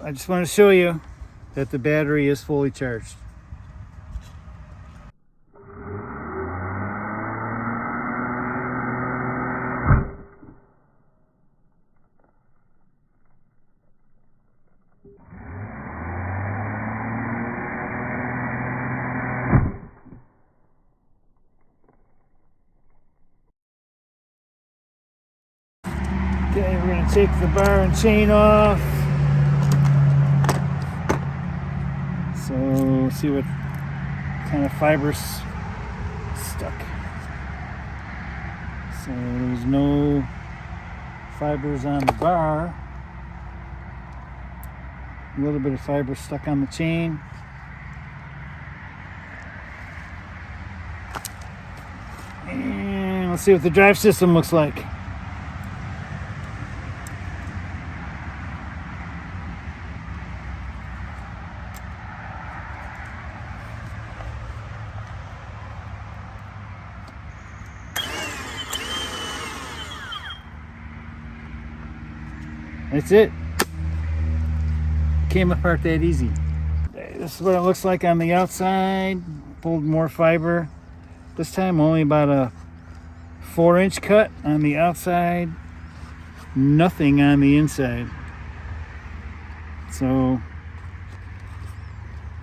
I just want to show you that the battery is fully charged. Okay, we're going to take the bar and chain off. So, see what kind of fibers stuck. So, there's no fibers on the bar. A little bit of fiber stuck on the chain. And let's see what the drive system looks like. That's it. Came apart that easy. This is what it looks like on the outside. Pulled more fiber. This time only about a 4-inch cut on the outside. Nothing on the inside. So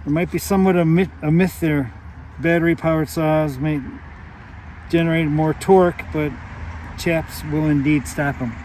there might be somewhat a myth there. Battery powered saws may generate more torque, but chaps will indeed stop them.